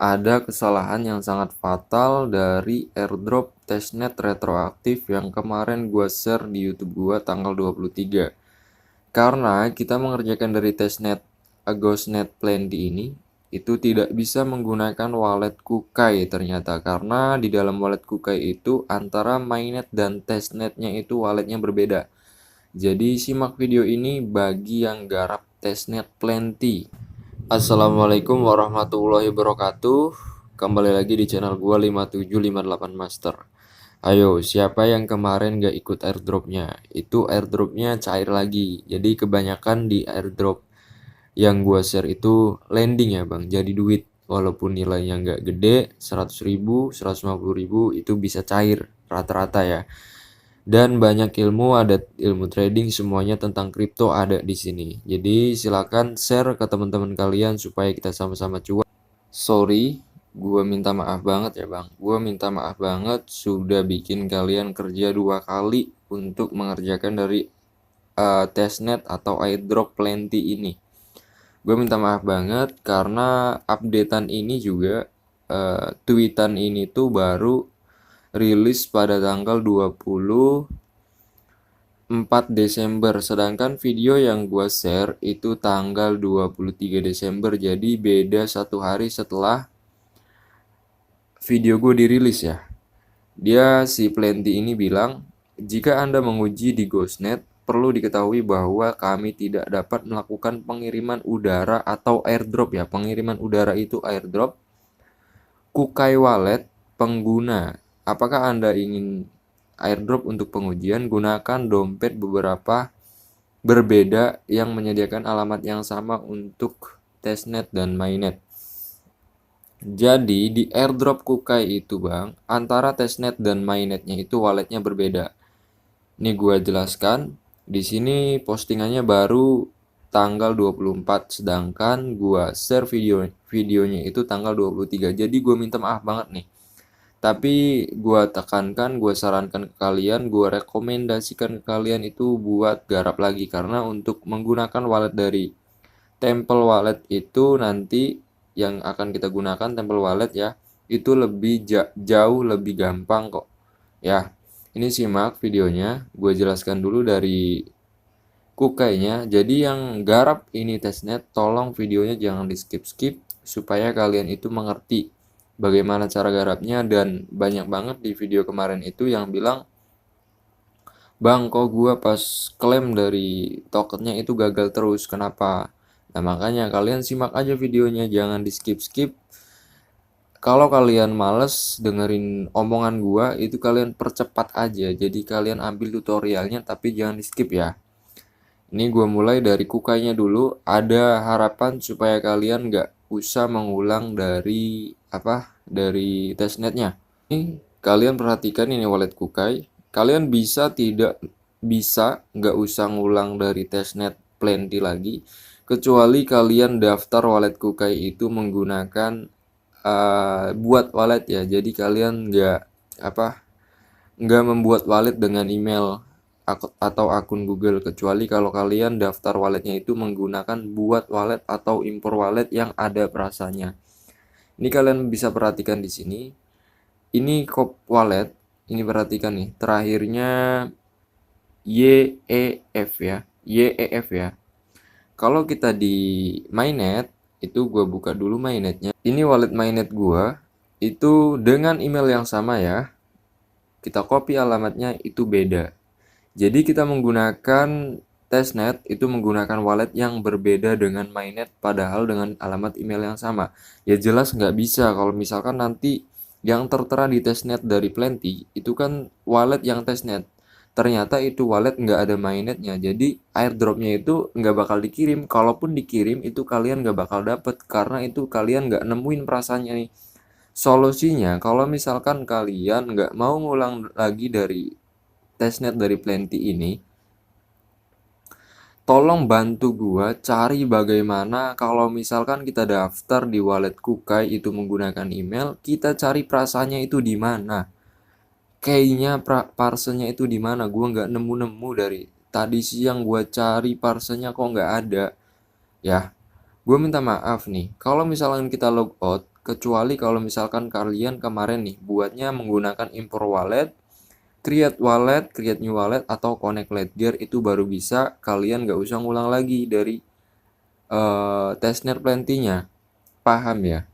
ada kesalahan yang sangat fatal dari airdrop testnet retroaktif yang kemarin gua share di YouTube gua tanggal 23. Karena kita mengerjakan dari testnet Ghostnet Plenty ini itu tidak bisa menggunakan wallet Kukai ternyata, karena di dalam wallet Kukai itu antara mainnet dan testnetnya itu walletnya berbeda. Jadi simak video ini bagi yang garap testnet Plenty. Assalamualaikum warahmatullahi wabarakatuh. Kembali lagi di channel gua 5758 Master. Ayo, siapa yang kemarin gak ikut airdropnya? Itu airdropnya cair lagi. Jadi kebanyakan di airdrop yang gua share itu landing ya bang, jadi duit. Walaupun nilainya gak gede, 100.000, 150.000 itu bisa cair rata-rata ya. Dan banyak ilmu, ada ilmu trading, semuanya tentang kripto ada di sini. Jadi silakan share ke teman-teman kalian supaya kita sama-sama cuan. Sorry, gue minta maaf banget ya bang. Gue minta maaf banget sudah bikin kalian kerja 2 kali untuk mengerjakan dari testnet atau airdrop Plenty ini. Gue minta maaf banget karena updatean ini juga tweetan ini tuh baru rilis pada tanggal 24 Desember, sedangkan video yang gua share itu tanggal 23 Desember, jadi beda 1 hari setelah video gue dirilis ya. Dia si Plenty ini bilang, jika Anda menguji di Ghostnet, perlu diketahui bahwa kami tidak dapat melakukan pengiriman udara atau airdrop ya. Pengiriman udara itu airdrop Kukai Wallet pengguna. Apakah Anda ingin airdrop untuk pengujian? Gunakan dompet beberapa berbeda yang menyediakan alamat yang sama untuk testnet dan mainnet. Jadi di airdrop Kukai itu bang, antara testnet dan mainnetnya itu walletnya berbeda. Ini gua jelaskan. Di sini postingannya baru tanggal 24, sedangkan gua share videonya itu tanggal 23. Jadi gua minta maaf banget nih. Tapi gua tekankan, gua sarankan ke kalian, gua rekomendasikan ke kalian itu buat garap lagi, karena untuk menggunakan wallet dari Temple Wallet itu nanti yang akan kita gunakan Temple Wallet ya, itu lebih jauh lebih gampang kok. Ya, ini simak videonya, gue jelaskan dulu dari Kukainya. Jadi yang garap ini testnet, tolong videonya jangan di skip-skip supaya kalian itu mengerti bagaimana cara garapnya. Dan banyak banget di video kemarin itu yang bilang, bang kok gua pas klaim dari tokennya itu gagal terus, kenapa? Nah makanya kalian simak aja videonya, jangan di skip-skip. Kalau kalian males dengerin omongan gua, itu kalian percepat aja. Jadi kalian ambil tutorialnya tapi jangan di skip ya. Ini gue mulai dari Kukainya dulu. Ada harapan supaya kalian nggak usah mengulang dari dari testnetnya. Ini kalian perhatikan, ini wallet Kukai. Kalian bisa nggak usah ngulang dari testnet Plenty lagi, kecuali kalian daftar wallet Kukai itu menggunakan buat wallet ya. Jadi kalian nggak membuat wallet dengan email atau akun Google, kecuali kalau kalian daftar walletnya itu menggunakan buat wallet atau impor wallet yang ada perasanya. Ini kalian bisa perhatikan di sini. Ini kop wallet, ini perhatikan nih, terakhirnya YEF ya, YEF ya. Kalau kita di mainnet, itu gue buka dulu mainnetnya. Ini wallet mainnet gue, itu dengan email yang sama ya. Kita copy alamatnya itu beda. Jadi kita menggunakan testnet itu menggunakan wallet yang berbeda dengan mainnet padahal dengan alamat email yang sama. Ya jelas nggak bisa kalau misalkan nanti yang tertera di testnet dari Plenty itu kan wallet yang testnet. Ternyata itu wallet nggak ada mainnetnya. Jadi airdropnya itu nggak bakal dikirim. Kalaupun dikirim itu kalian nggak bakal dapet karena itu kalian nggak nemuin perasaannya nih. Solusinya kalau misalkan kalian nggak mau ngulang lagi dari testnet dari Plenty ini, tolong bantu gua cari bagaimana kalau misalkan kita daftar di wallet Kukai itu menggunakan email, kita cari perasaannya itu di mana, kayaknya parsenya itu di mana. Gua nggak nemu-nemu dari tadi siang, gua cari parsenya kok nggak ada ya. Gue minta maaf nih, kalau misalkan kita log out, kecuali kalau misalkan kalian kemarin nih buatnya menggunakan import wallet, create new wallet, atau connect ledger, itu baru bisa. Kalian nggak usah ngulang lagi dari testnet plenty-nya. Paham ya?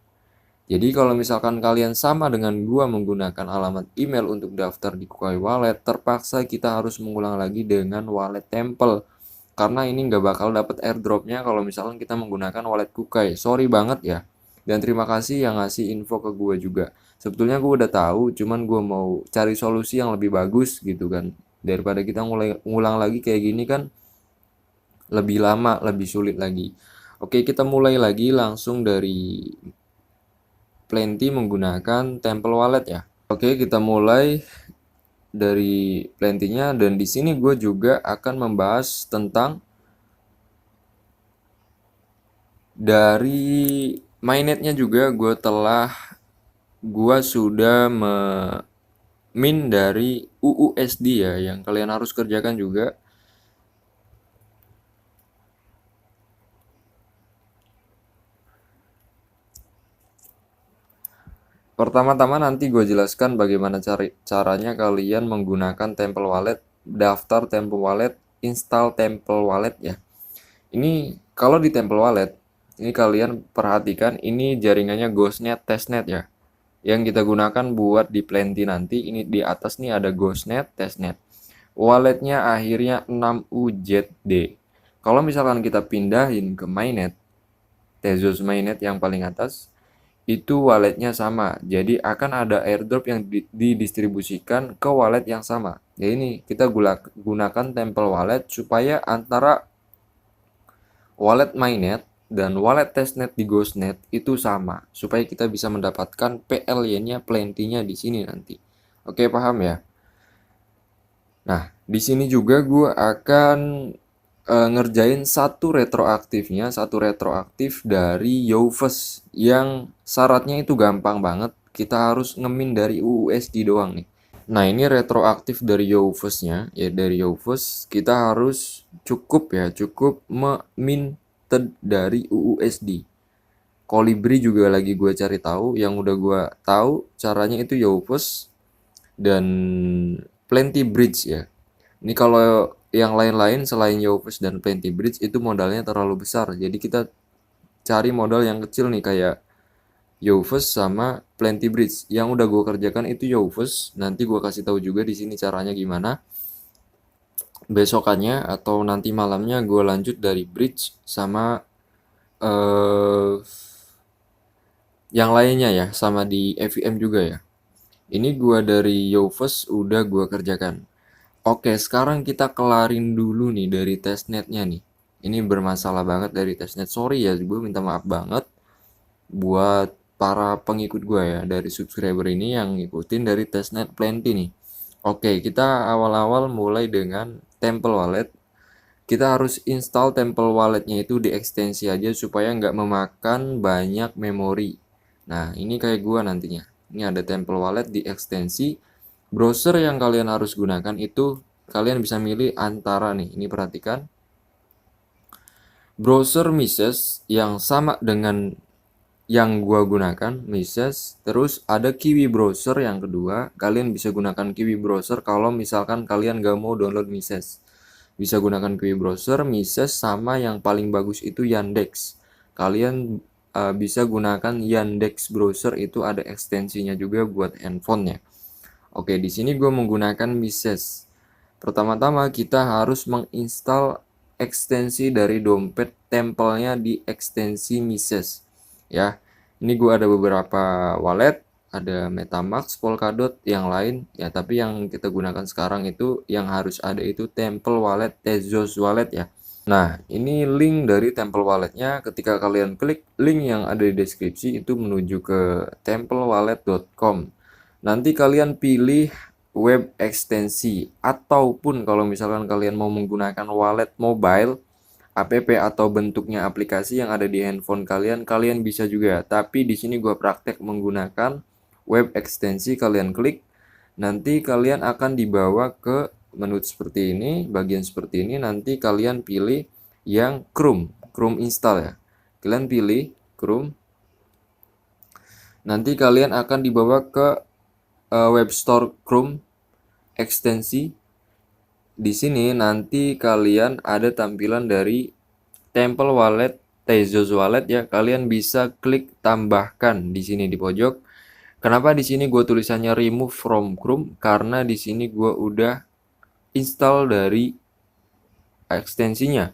Jadi kalau misalkan kalian sama dengan gua menggunakan alamat email untuk daftar di Kukai Wallet, terpaksa kita harus mengulang lagi dengan wallet Temple. Karena ini nggak bakal dapat airdropnya kalau misalkan kita menggunakan wallet Kukai. Sorry banget ya. Dan terima kasih yang ngasih info ke gua juga. Sebetulnya gua udah tahu, cuman gua mau cari solusi yang lebih bagus gitu kan. Daripada kita ngulang lagi kayak gini kan lebih lama, lebih sulit lagi. Oke, kita mulai lagi langsung dari Plenty menggunakan Temple Wallet ya. Oke, kita mulai dari Plenty-nya, dan di sini gue juga akan membahas tentang dari mainnet-nya juga. Gue sudah min dari UUSD ya, yang kalian harus kerjakan juga. Pertama-tama nanti gue jelaskan bagaimana caranya kalian menggunakan Temple Wallet, daftar Temple Wallet, install Temple Wallet ya. Ini kalau di Temple Wallet, ini kalian perhatikan ini jaringannya Ghostnet, Testnet ya. Yang kita gunakan buat di Plenty nanti, ini di atas nih ada Ghostnet, Testnet. Walletnya akhirnya 6UZD. Kalau misalkan kita pindahin ke Mainnet, Tezos Mainnet yang paling atas, itu walletnya sama. Jadi akan ada airdrop yang didistribusikan ke wallet yang sama. Jadi ini kita gunakan Temple Wallet supaya antara wallet Mainnet dan wallet Testnet di Ghostnet itu sama, supaya kita bisa mendapatkan PLY-nya, Plenty-nya di sini nanti. Oke, paham ya? Nah, di sini juga gue akan ngerjain satu retroaktif dari Yovest yang syaratnya itu gampang banget. Kita harus ngemin dari UUSD doang nih. Nah, ini retroaktif dari Yovest-nya, ya dari Yovest kita harus cukup minted dari UUSD. Kolibri juga lagi gue cari tahu, yang udah gue tahu caranya itu Yovest dan Plenty Bridge ya. Ini kalau yang lain-lain selain Yovest dan Plenty Bridge itu modalnya terlalu besar. Jadi kita cari modal yang kecil nih kayak Yovest sama Plenty Bridge. Yang udah gue kerjakan itu Yovest. Nanti gue kasih tahu juga di sini caranya gimana. Besokannya atau nanti malamnya gue lanjut dari Bridge sama yang lainnya ya, sama di FVM juga ya. Ini gue dari Yovest udah gue kerjakan. Oke, sekarang kita kelarin dulu nih dari testnetnya nih. Ini bermasalah banget dari testnet. Sorry ya, gue minta maaf banget buat para pengikut gue ya, dari subscriber ini yang ngikutin dari testnet Plenty nih. Oke, kita awal-awal mulai dengan Temple Wallet. Kita harus install Temple Walletnya itu di ekstensi aja supaya nggak memakan banyak memori. Nah, ini kayak gue nantinya. Ini ada Temple Wallet di ekstensi. Browser yang kalian harus gunakan itu kalian bisa milih antara nih, ini perhatikan. Browser Mises yang sama dengan yang gua gunakan, Mises. Terus ada Kiwi Browser yang kedua. Kalian bisa gunakan Kiwi Browser kalau misalkan kalian gak mau download Mises. Bisa gunakan Kiwi Browser, Mises, sama yang paling bagus itu Yandex. Kalian bisa gunakan Yandex Browser, itu ada ekstensinya juga buat handphonenya. Oke, di sini gue menggunakan Mises. Pertama-tama kita harus menginstal ekstensi dari dompet Temple-nya di ekstensi Mises. Ya, ini gue ada beberapa wallet, ada MetaMask, Polkadot, yang lain. Ya, tapi yang kita gunakan sekarang itu yang harus ada itu Temple Wallet, Tezos Wallet ya. Nah, ini link dari Temple Wallet-nya. Ketika kalian klik link yang ada di deskripsi itu menuju ke templeWallet.com. Nanti kalian pilih web ekstensi, ataupun kalau misalkan kalian mau menggunakan wallet mobile, app atau bentuknya aplikasi yang ada di handphone kalian, kalian bisa juga. Tapi di sini gua praktek menggunakan web ekstensi. Kalian klik, nanti kalian akan dibawa ke menu seperti ini, bagian seperti ini. Nanti kalian pilih yang Chrome install ya. Kalian pilih Chrome. Nanti kalian akan dibawa ke web store Chrome ekstensi. Di sini nanti kalian ada tampilan dari Temple Wallet, Tezos Wallet ya. Kalian bisa klik tambahkan di sini di pojok. Kenapa di sini gue tulisannya remove from Chrome? Karena di sini gue udah install dari ekstensinya.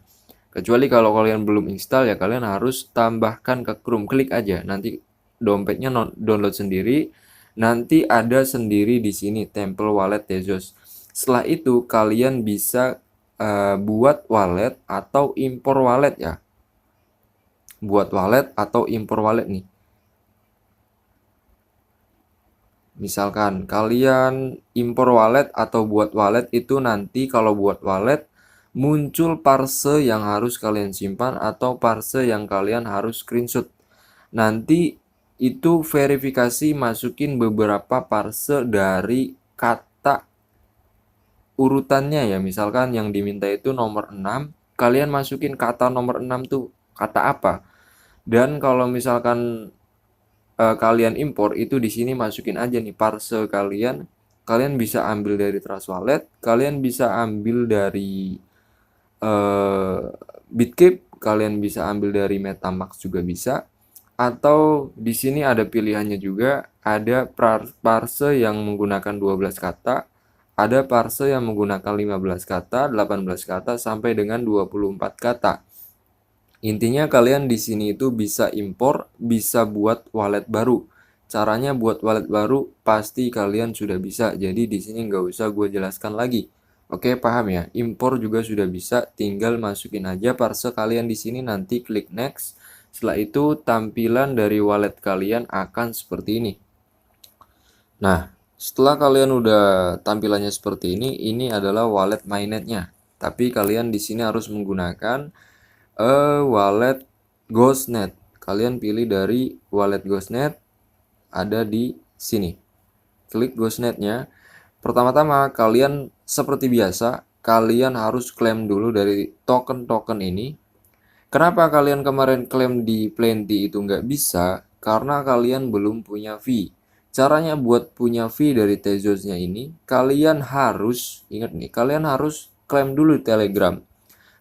Kecuali kalau kalian belum install ya kalian harus tambahkan ke Chrome. Klik aja, nanti dompetnya download sendiri. Nanti ada sendiri di sini Temple Wallet Tezos. Setelah itu kalian bisa buat wallet atau impor wallet ya. Buat wallet atau impor wallet nih. Misalkan kalian impor wallet atau buat wallet itu nanti kalau buat wallet muncul parse yang harus kalian simpan atau parse yang kalian harus screenshot. Nanti itu verifikasi masukin beberapa parse dari kata urutannya ya. Misalkan yang diminta itu nomor 6, kalian masukin kata nomor 6 tuh kata apa. Dan kalau misalkan kalian impor itu di sini masukin aja nih parse kalian. Kalian bisa ambil dari Trust Wallet, kalian bisa ambil dari Bitcape, kalian bisa ambil dari MetaMask juga bisa. Atau di sini ada pilihannya juga, ada parse yang menggunakan 12 kata, ada parse yang menggunakan 15 kata, 18 kata sampai dengan 24 kata. Intinya kalian di sini itu bisa impor, bisa buat wallet baru. Caranya buat wallet baru pasti kalian sudah bisa. Jadi di sini nggak usah gue jelaskan lagi. Oke, paham ya? Impor juga sudah bisa, tinggal masukin aja parse kalian di sini, nanti klik next. Setelah itu tampilan dari wallet kalian akan seperti ini. Nah, setelah kalian udah tampilannya seperti ini adalah wallet mainnetnya. Tapi kalian di sini harus menggunakan wallet Ghostnet. Kalian pilih dari wallet Ghostnet, ada di sini. Klik Ghostnetnya. Pertama-tama kalian seperti biasa, kalian harus klaim dulu dari token-token ini. Kenapa kalian kemarin klaim di Plenty itu nggak bisa? Karena kalian belum punya fee. Caranya buat punya fee dari Tezosnya ini, kalian harus, ingat nih, kalian harus klaim dulu di Telegram.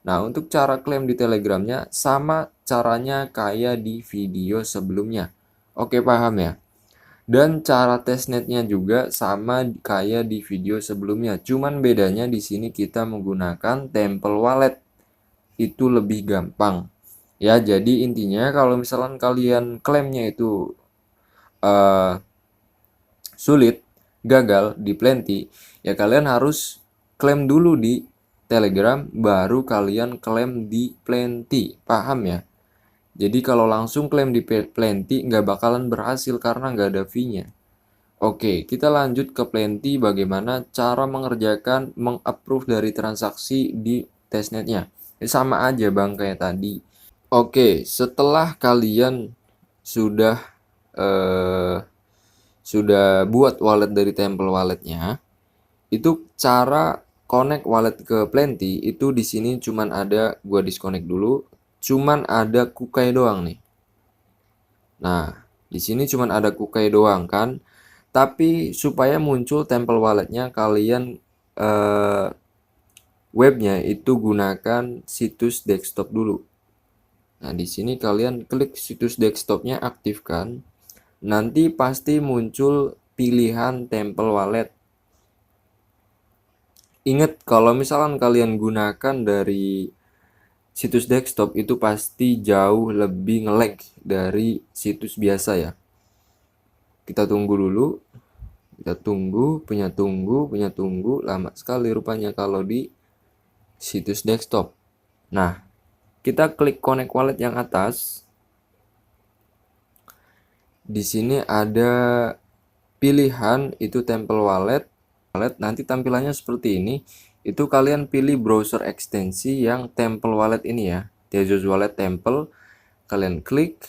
Nah, untuk cara klaim di Telegramnya sama caranya kayak di video sebelumnya. Oke, paham ya? Dan cara testnetnya juga sama kayak di video sebelumnya. Cuman bedanya di sini kita menggunakan Temple Wallet. Itu lebih gampang. Ya, jadi intinya kalau misalkan kalian klaimnya itu sulit, gagal di Plenty, ya kalian harus klaim dulu di Telegram, baru kalian klaim di Plenty. Paham ya? Jadi kalau langsung klaim di Plenty nggak bakalan berhasil karena nggak ada fee-nya. Oke, kita lanjut ke Plenty, bagaimana cara mengerjakan mengapprove dari transaksi di testnetnya. Sama aja bang kayak tadi. Oke, setelah kalian sudah buat wallet dari Temple Walletnya, itu cara connect wallet ke Plenty itu di sini cuman ada, gua disconnect dulu, cuman ada Kukai doang nih. Nah, di sini cuman ada Kukai doang kan. Tapi supaya muncul Temple Walletnya, kalian webnya itu gunakan situs desktop dulu. Nah, di sini kalian klik situs desktopnya, aktifkan. Nanti pasti muncul pilihan Temple Wallet. Ingat, kalau misalkan kalian gunakan dari situs desktop itu pasti jauh lebih nge-lag dari situs biasa ya. Kita tunggu dulu. Kita tunggu, punya tunggu, lama sekali rupanya kalau di situs desktop. Nah, kita klik connect wallet yang atas. Di sini ada pilihan itu Temple Wallet. Nanti tampilannya seperti ini. Itu kalian pilih browser ekstensi yang Temple Wallet ini ya, Tezos Wallet Temple. Kalian klik,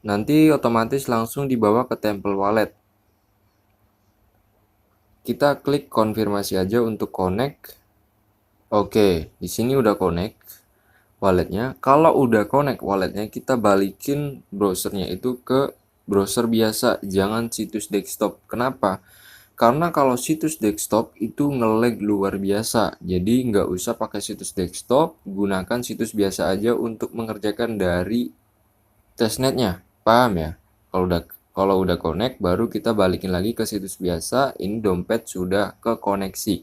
nanti otomatis langsung dibawa ke Temple Wallet. Kita klik konfirmasi aja untuk connect. Oke, di sini udah connect walletnya. Kalau udah connect walletnya, kita balikin browsernya itu ke browser biasa, jangan situs desktop. Kenapa? Karena kalau situs desktop itu nge-lag luar biasa. Jadi nggak usah pakai situs desktop, gunakan situs biasa aja untuk mengerjakan dari testnetnya. Paham ya? Kalau udah connect baru kita balikin lagi ke situs biasa. Ini dompet sudah ke koneksi.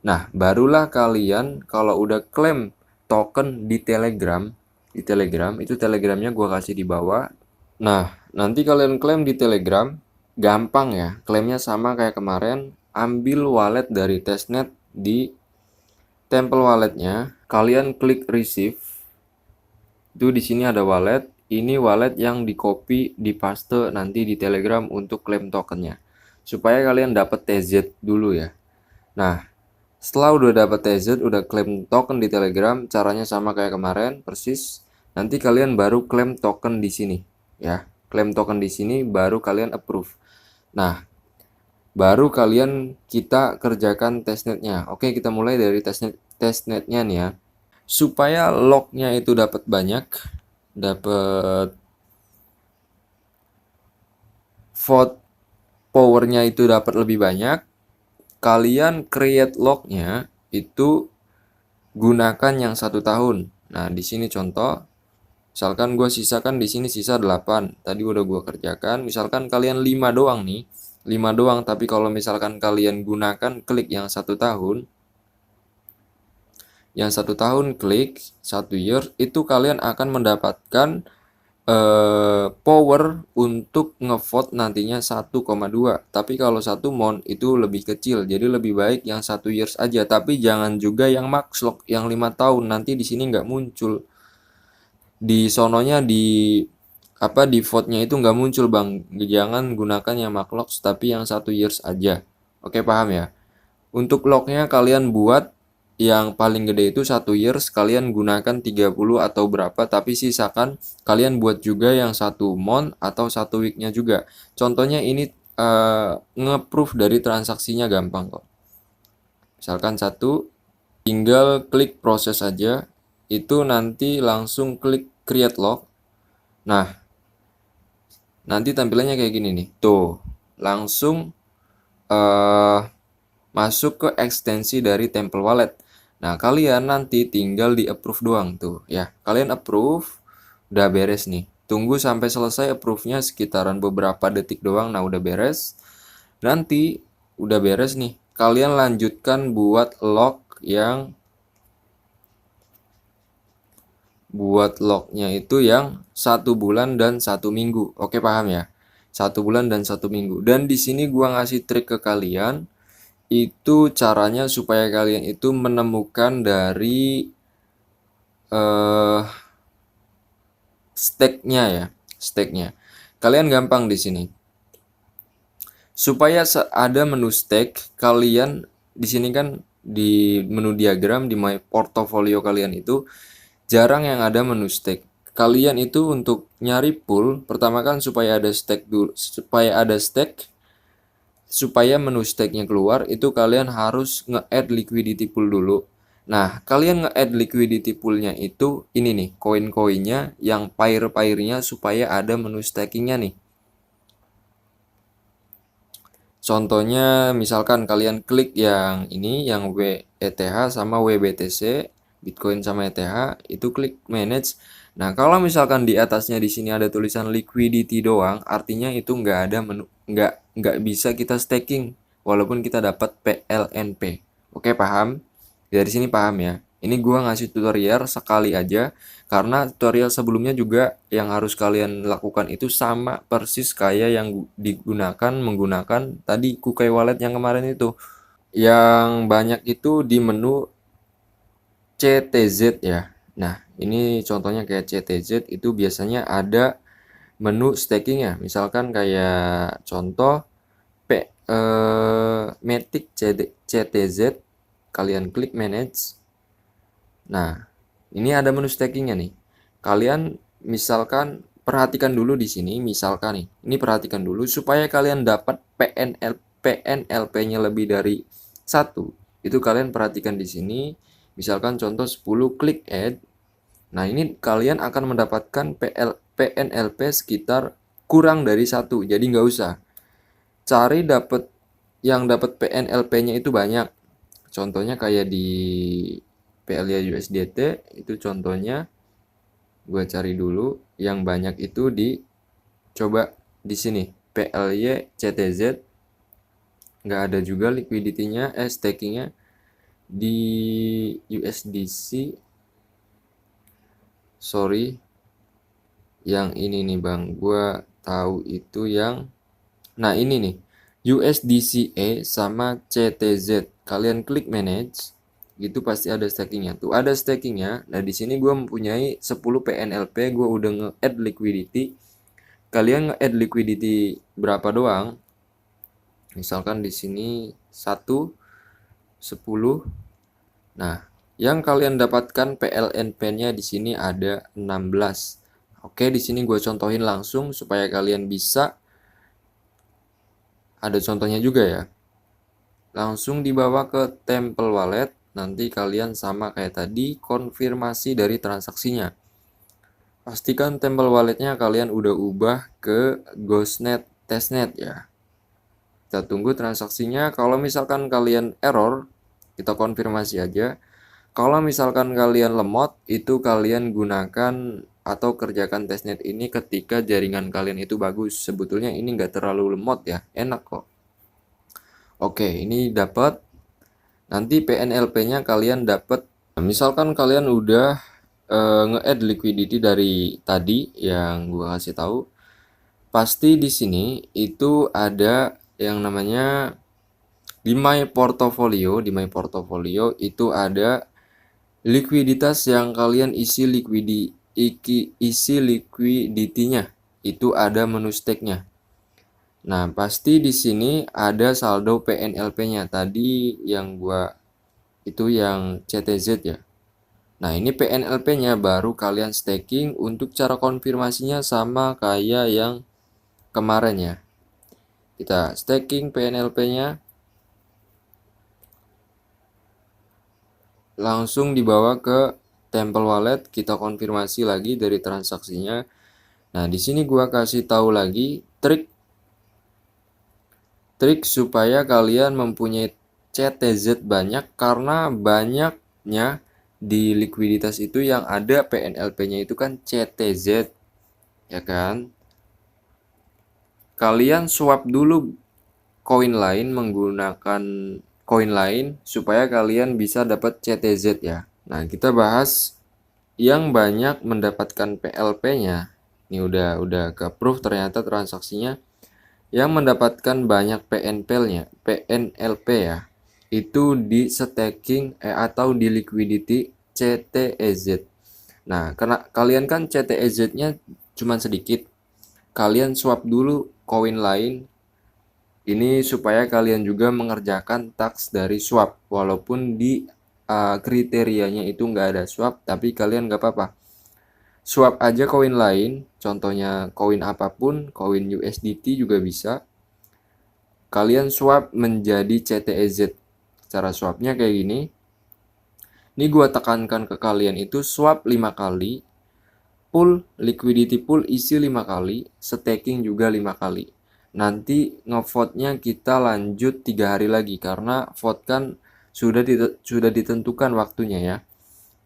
Nah, barulah kalian kalau udah klaim token di Telegram itu Telegramnya gua kasih di bawah. Nah, nanti kalian klaim di Telegram, gampang ya. Klaimnya sama kayak kemarin, ambil wallet dari testnet di Temple walletnya, kalian klik receive. Itu di sini ada wallet. Ini wallet yang di copy, dipaste nanti di Telegram untuk klaim tokennya. Supaya kalian dapat TZ dulu ya. Nah, setelah udah dapat TZ, udah klaim token di Telegram, caranya sama kayak kemarin, persis. Nanti kalian baru klaim token di sini, ya. Klaim token di sini baru kalian approve. Nah, baru kita kerjakan testnetnya. Oke, kita mulai dari testnetnya nih ya. Supaya lognya itu dapat banyak, dapat vote powernya itu dapat lebih banyak, kalian create lognya itu gunakan yang 1 tahun. Nah, di sini contoh, misalkan gue sisakan di sini sisa 8. Tadi udah gue kerjakan. Misalkan kalian 5 doang nih, 5 doang. Tapi kalau misalkan kalian gunakan klik yang 1 tahun, klik 1 year, itu kalian akan mendapatkan power untuk ngevote nantinya 1,2. Tapi kalau 1 mon itu lebih kecil, jadi lebih baik yang 1 years aja. Tapi jangan juga yang max lock yang 5 tahun, nanti di sini nggak muncul. Di sononya di vote-nya itu nggak muncul bang. Jangan gunakan yang max lock tapi yang 1 years aja. Oke, paham ya? Untuk locknya kalian buat yang paling gede itu 1 years, kalian gunakan 30 atau berapa, tapi sisakan kalian buat juga yang 1 month atau 1 weeknya juga. Contohnya ini nge-proof dari transaksinya gampang kok. Misalkan 1, tinggal klik proses aja, itu nanti langsung klik create log. Nah, nanti tampilannya kayak gini nih. Tuh, langsung masuk ke ekstensi dari Temple Wallet. Nah, kalian nanti tinggal di approve doang tuh ya. Kalian approve, udah beres nih. Tunggu sampai selesai approve-nya sekitaran beberapa detik doang. Nah, udah beres. Nanti udah beres nih. Kalian lanjutkan buat lognya itu yang 1 bulan dan 1 minggu. Oke, paham ya? 1 bulan dan 1 minggu. Dan di sini gua ngasih trik ke kalian. Itu caranya supaya kalian itu menemukan dari stake-nya ya, stake-nya. Kalian gampang di sini. Supaya ada menu stake, kalian di sini kan di menu diagram di my portfolio kalian itu jarang yang ada menu stake. Kalian itu untuk nyari pool, pertama kan supaya ada stake dulu, supaya menu stake-nya keluar, itu kalian harus nge-add liquidity pool dulu. Nah, kalian nge-add liquidity pool-nya itu ini nih, koin-koinnya yang pair-pairnya supaya ada menu staking-nya nih. Contohnya misalkan kalian klik yang ini, yang ETH sama WBTC, Bitcoin sama ETH, itu klik manage. Nah, kalau misalkan di atasnya di sini ada tulisan liquidity doang, artinya itu nggak ada menu, nggak bisa kita staking walaupun kita dapat PLNP. Oke, paham? Dari sini paham ya? Ini gua ngasih tutorial sekali aja karena tutorial sebelumnya juga yang harus kalian lakukan itu sama persis kayak yang menggunakan tadi Kukai Wallet yang kemarin itu. Yang banyak itu di menu CTZ ya. Nah, ini contohnya kayak CTZ itu biasanya ada menu staking ya. Misalkan kayak contoh Matic CTZ, kalian klik manage. Nah, ini ada menu stakingnya nih. Kalian misalkan perhatikan dulu di sini, misalkan nih, ini perhatikan dulu supaya kalian dapat PNLP-nya lebih dari 1. Itu kalian perhatikan di sini. Misalkan contoh 10 klik add. Nah, ini kalian akan mendapatkan PNLP sekitar kurang dari 1. Jadi nggak usah. Cari yang dapat PNLP-nya itu banyak. Contohnya kayak di PLY USDT itu contohnya gue cari dulu yang banyak itu coba di sini PLY CTZ nggak ada juga liquidity-nya stakingnya di USDC. Sorry, yang ini nih bang, gue tahu itu yang ini nih USDCA sama CTZ. Kalian klik manage gitu pasti ada stakingnya tuh, ada stakingnya. Nah di sini gue mempunyai 10 PNLP, gue udah nge-add liquidity. Kalian nge-add liquidity berapa doang, misalkan di sini 1, 10. Nah yang kalian dapatkan PLNP-nya di sini ada 16. Oke, di sini gue contohin langsung supaya kalian bisa ada contohnya juga ya. Langsung dibawa ke Temple Wallet, nanti kalian sama kayak tadi konfirmasi dari transaksinya. Pastikan Temple Walletnya kalian udah ubah ke Ghostnet Testnet ya. Kita tunggu transaksinya. Kalau misalkan kalian error, kita konfirmasi aja. Kalau misalkan kalian lemot, itu kalian gunakan atau kerjakan testnet ini ketika jaringan kalian itu bagus. Sebetulnya ini nggak terlalu lemot ya, enak kok. Oke, ini dapat. Nanti PNLP-nya kalian dapat. Misalkan kalian udah nge-add liquidity dari tadi yang gua kasih tahu, pasti di sini itu ada yang namanya di My Portfolio. Di My Portfolio itu ada likuiditas yang kalian isi liquidity-nya. Itu ada menu stake-nya. Nah, pasti di sini ada saldo PNLP-nya. Tadi yang gua itu yang CTZ ya. Nah, ini PNLP-nya baru kalian staking. Untuk cara konfirmasinya sama kayak yang kemarin ya. Kita staking PNLP-nya. Langsung dibawa ke Temple Wallet, kita konfirmasi lagi dari transaksinya. Nah, di sini gua kasih tahu lagi trik supaya kalian mempunyai CTZ banyak, karena banyaknya di likuiditas itu yang ada PNLP-nya itu kan CTZ, ya kan? Kalian swap dulu koin lain menggunakan koin lain supaya kalian bisa dapat CTZ ya. Nah, kita bahas yang banyak mendapatkan PLP-nya. Ini udah ke approve ternyata transaksinya. Yang mendapatkan banyak PNLP ya. Itu di staking atau di liquidity CTEZ. Nah, karena kalian kan CTEZ-nya cuma sedikit. Kalian swap dulu koin lain. Ini supaya kalian juga mengerjakan task dari swap. Walaupun di kriterianya itu nggak ada swap, tapi kalian nggak apa-apa. Swap aja koin lain, contohnya koin apapun, koin USDT juga bisa. Kalian swap menjadi CTEZ. Cara swapnya kayak gini. Ini gua tekankan ke kalian itu swap 5 kali, pool, liquidity pool isi 5 kali, staking juga 5 kali. Nanti ngevote-nya kita lanjut 3 hari lagi karena vote kan sudah ditentukan waktunya ya.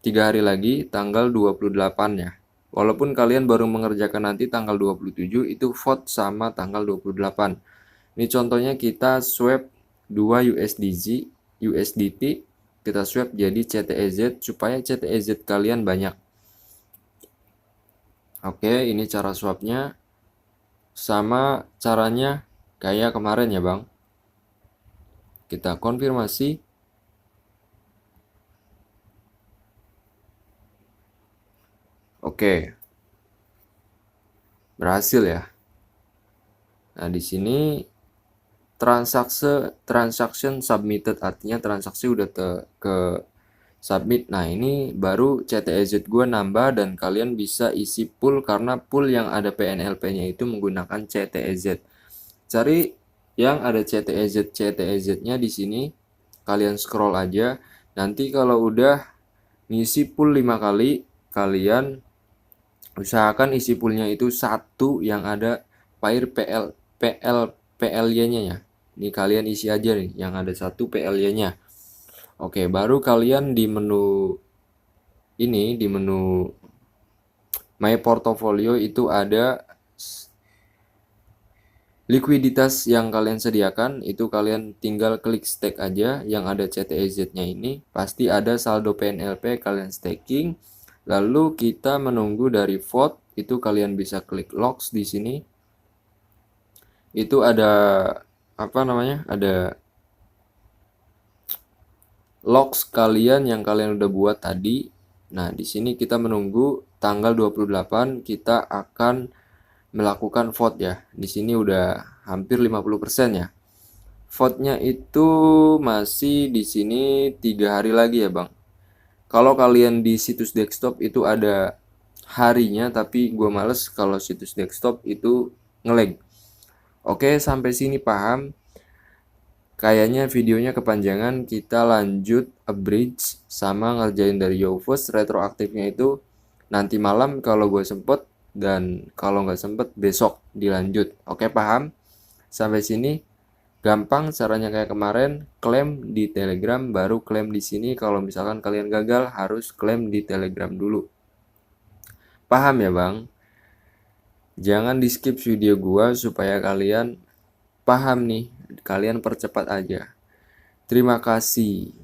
3 hari lagi tanggal 28 ya. Walaupun kalian baru mengerjakan nanti tanggal 27, itu vote sama tanggal 28. Ini contohnya kita swap 2 USDT, kita swap jadi CTEZ supaya CTEZ kalian banyak. Oke, ini cara swapnya. Sama caranya kayak kemarin ya bang. Kita konfirmasi. Oke. Berhasil ya. Nah, di sini transaction submitted, artinya transaksi udah ke submit. Nah, ini baru CTEZ gue nambah dan kalian bisa isi pool karena pool yang ada PNLP-nya itu menggunakan CTEZ. Cari yang ada CTEZ-nya di sini. Kalian scroll aja. Nanti kalau udah ngisi pool 5 kali, kalian usahakan isi poolnya itu 1 yang ada file PLY-nya ya. Ini kalian isi aja nih yang ada satu PLY-nya. Oke, baru kalian di menu ini, di menu My Portfolio itu ada likuiditas yang kalian sediakan. Itu kalian tinggal klik stake aja yang ada CTEZ-nya ini. Pasti ada saldo PNLP kalian staking. Lalu kita menunggu dari vote, itu kalian bisa klik logs di sini. Itu ada apa namanya? Ada logs kalian yang kalian udah buat tadi. Nah, di sini kita menunggu tanggal 28 kita akan melakukan vote ya. Di sini udah hampir 50% ya. Vote-nya itu masih di sini 3 hari lagi ya, Bang. Kalau kalian di situs desktop itu ada harinya, tapi gue males kalau situs desktop itu nge-lag. Oke, sampai sini paham? Kayaknya videonya kepanjangan, kita lanjut abridge sama ngerjain dari YoFirst. Retroaktifnya itu nanti malam kalau gue sempet, dan kalau nggak sempet besok dilanjut. Oke, paham? Sampai sini gampang caranya kayak kemarin, klaim di Telegram baru klaim di sini. Kalau misalkan kalian gagal harus klaim di Telegram dulu. Paham ya, Bang? Jangan di skip video gua supaya kalian paham nih. Kalian percepat aja. Terima kasih.